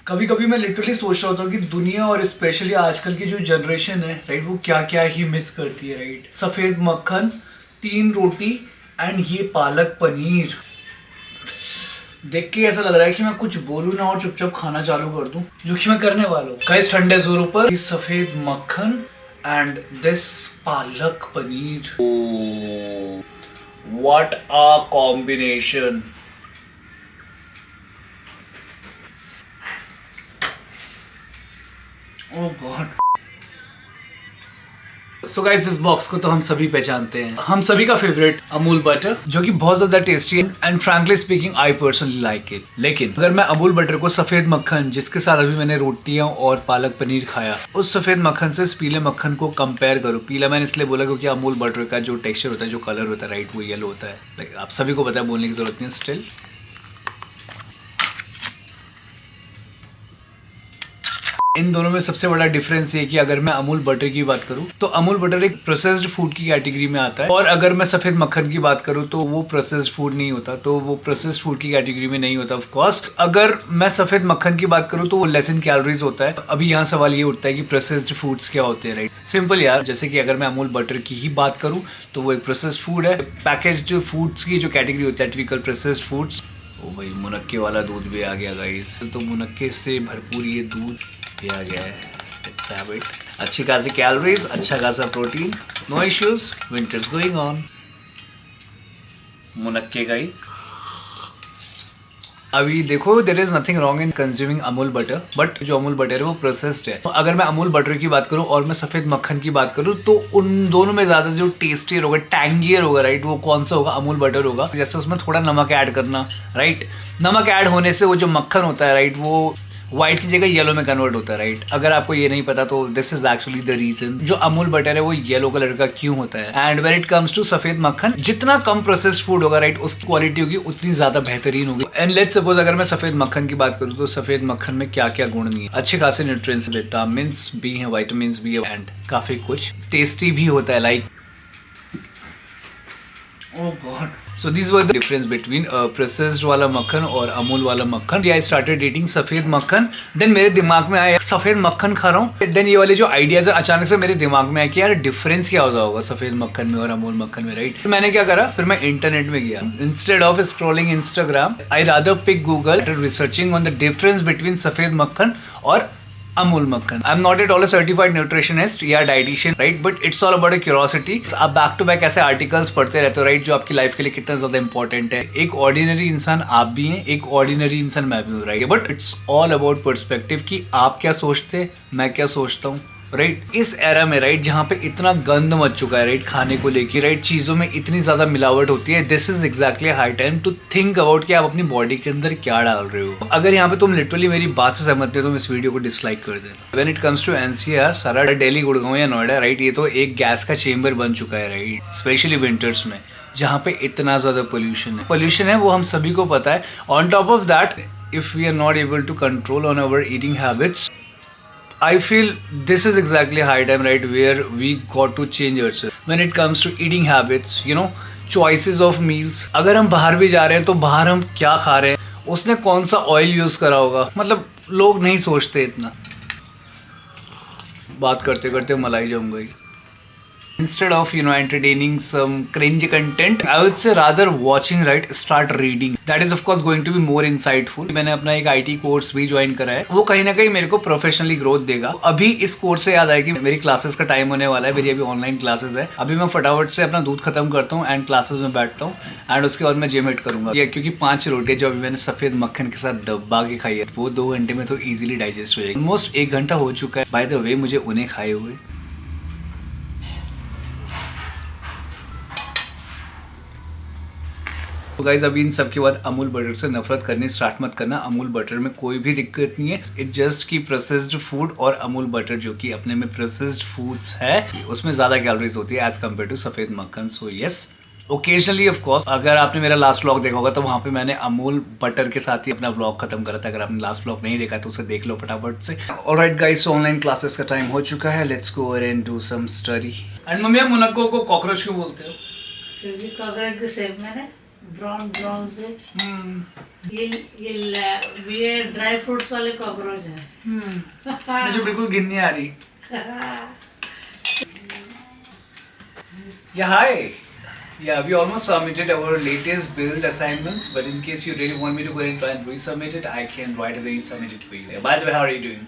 कभी कभी मैं लिटरली सोच रहा होता हूँ कि दुनिया और स्पेशली आजकल की जो जनरेशन है राइट, वो क्या क्या ही मिस करती है राइट। सफ़ेद मक्खन, 3 रोटी एंड ये पालक पनीर देख के ऐसा लग रहा है कि मैं कुछ बोलूँ ना और चुपचाप खाना चालू कर दूं, जो कि मैं करने वाला हूँ। गाइस, ठंडे जोरों पर ये सफ़ेद मक्खन and this palak paneer, what a combination. Oh God. So guys, इस बॉक्स को तो हम सभी पहचानते हैं, हम सभी का फेवरेट अमूल बटर, जो कि बहुत ज्यादा टेस्टी है and frankly speaking I personally like it. लेकिन अगर मैं अमूल बटर को सफेद मक्खन, जिसके साथ अभी मैंने रोटियां और पालक पनीर खाया, उस सफेद मक्खन से इस पीले मक्खन को कंपेयर करूं। पीला मैंने इसलिए बोला क्योंकि अमूल बटर का जो टेक्सचर होता है, जो कलर होता है राइट, वो येलो होता है। लाइक आप सभी को पता है, बोलने की जरूरत नहीं है स्टिल। इन दोनों में सबसे बड़ा डिफरेंस ये कि अगर मैं अमूल बटर की बात करूं तो अमूल बटर एक प्रोसेस्ड फूड की कैटेगरी में आता है, और अगर मैं सफेद मक्खन की बात करूं तो वो प्रोसेस्ड फूड नहीं होता, तो वो प्रोसेस्ड फूड की कैटेगरी में नहीं होता ऑफ कोर्स। अगर मैं सफेद मक्खन की बात करूं तो वो लेस इन कैलोरीज होता है। अभी यहाँ सवाल ये उठता है कि प्रोसेस्ड फूड्स क्या होते हैं राइट। सिंपल यार, जैसे कि अगर मैं अमूल बटर की ही बात करूँ तो वो एक प्रोसेस्ड फूड है। पैकेज्ड फूड्स की जो कैटेगरी होती है, टिपिकल प्रोसेस्ड फूड्स। ओ भाई, मुनक्के वाला दूध भी आ गया गाइस, तो मुनक्के से भरपूर ये दूध भी आ गया है। Let's have it. अच्छी खासी कैलोरीज, अच्छा खासा protein, no issues, winters going on. मुनक्के गाइस। अभी देखो, there is nothing wrong in consuming Amul butter, but जो अमूल बटर है वो प्रोसेस्ड है। अगर मैं अमूल बटर की बात करूं और मैं सफेद मक्खन की बात करूं तो उन दोनों में ज्यादा जो टेस्टियर होगा, टैंगियर होगा राइट, वो कौन सा होगा? अमूल बटर होगा। जैसे उसमें थोड़ा नमक ऐड करना राइट, नमक ऐड होने से वो जो मक्खन होता है राइट, वो व्हाइट की जगह येलो में कन्वर्ट होता है राइट। अगर आपको ये नहीं पता तो this is actually the reason जो अमूल बटर है वो येलो कलर का क्यों होता है। And when it comes to सफेद मक्खन, जितना कम प्रोसेस्ड फूड होगा राइट, उसकी क्वालिटी होगी उतनी ज्यादा बेहतरीन होगी। एंड लेट्स सपोज अगर मैं सफेद मक्खन की बात करूँ तो सफेद मक्खन में क्या क्या गुण नहीं है, अच्छे खासे न्यूट्रिएंट्स, विटामिन बी है, विटामिन बी है एंड काफी कुछ टेस्टी भी होता है like. Oh God. So these were the difference between processed वाला मक्खन और अमूल वाला मक्खन। I started eating सफेद मक्खन, then मेरे दिमाग में आया सफेद मक्खन खा रहा हूँ, then ये वाले जो आइडियाज है अचानक से मेरे दिमाग में आया कि यार डिफरेंस क्या होगा सफेद मक्खन में और अमूल मक्खन में राइट। तो मैंने क्या करा, फिर मैं इंटरनेट में गया। Instead of scrolling Instagram, I rather pick Google, researching on the difference between सफेद मक्खन और अमूल मक्खन। I am not at all a certified nutritionist या dietitian right, but it's all about a curiosity. आप बैक टू बैक ऐसे articles पढ़ते रहते हो राइट, जो आपकी लाइफ के लिए कितना ज्यादा इंपॉर्टेंट है। एक ऑर्डिनरी इंसान आप भी हैं, एक ऑर्डिनरी इंसान मैं भी हूँ right, but it's all about perspective कि आप क्या सोचते, मैं क्या सोचता हूँ राइट। इस एरा में राइट, जहाँ पे इतना गंद मच चुका है राइट खाने को लेके राइट, चीजों में इतनी ज्यादा मिलावट होती है, this is exactly high time to think about कि आप अपनी बॉडी के अंदर क्या डाल रहे हो। अगर यहाँ पे तुम लिटरली मेरी बात से सहमत नहीं हो तो इस वीडियो को डिसलाइक कर देना। When it comes to NCR, सारा दिल्ली, गुड़गांव या नोएडा राइट, ये तो एक गैस का चेंबर बन चुका है राइट, स्पेशली विंटर्स में जहाँ पे इतना ज्यादा पोल्यूशन है वो हम सभी को पता है। On top of that, if we are not able to control on our eating habits, I feel this is exactly high time right where we got to change ourselves when it comes to eating habits, you know, choices of meals। अगर हम बाहर भी जा रहे हैं तो बाहर हम क्या खा रहे हैं, उसने कौन सा ऑयल यूज करा होगा, मतलब लोग नहीं सोचते इतना। बात करते करते मलाई जम गई। Instead of entertaining some cringe content, I would say rather watching right, start reading. That is of course going to be more insightful. मैंने अपना एक IT कोर्स भी ज्वाइन करा है, वो कहीं ना कहीं मेरे को प्रोफेशनली ग्रोथ देगा। अभी इस कोर्स से याद आया कि मेरी क्लासेस का टाइम होने वाला है, मेरी अभी ऑनलाइन क्लासेस है। अभी मैं फटाफट से अपना दूध खत्म करता हूँ एंड क्लासेस में बैठता हूँ एंड उसके बाद मैं जिम हिट करूंगा, क्योंकि 5 रोटी जो अभी मैंने सफेद मक्खन के साथ दबा के खाई है वो 2 घंटे में तो इजीली डाइजेस्ट हो जाएगी। ऑलमोस्ट 1 घंटा हो चुका है बाय द वे मुझे उन्हें खाए हुए। तो गाइज, अभी इन सब के बाद अमूल बटर से नफरत करनी स्टार्ट मत करना। अमूल बटर में कोई भी दिक्कत नहीं है, इट जस्ट की प्रोसेस्ड फूड, और अमूल बटर जो कि अपने में प्रोसेस्ड फूड्स है उसमें ज्यादा कैलोरीज होती है एज कम्पेयर टू सफेद मक्खन। So yes, occasionally of course. अगर आपने मेरा लास्ट व्लॉग देखा होगा तो वहाँ पे मैंने अमूल बटर के साथ ही अपना व्लॉग खत्म करा था। अगर आपने लास्ट व्लॉग नहीं देखा तो उसे देख लो फटाफट से। Alright guys, so online classes का टाइम हो चुका है, let's go and do some study. And mummy, आप मुनक्को को कॉकरोच क्यों बोलते हो? क्योंकि कॉकरोच की शेप में है। ब्राउन ब्राउन से। ये ड्राई फ्रूट्स वाले कॉकरोच है। मुझे बिल्कुल गिन नहीं आ रही। Yeah, hi. Yeah, we almost submitted our latest build assignments, but in case you really want me to go ahead and try and resubmit it, I can right away submit it for you. By the way, how are you doing?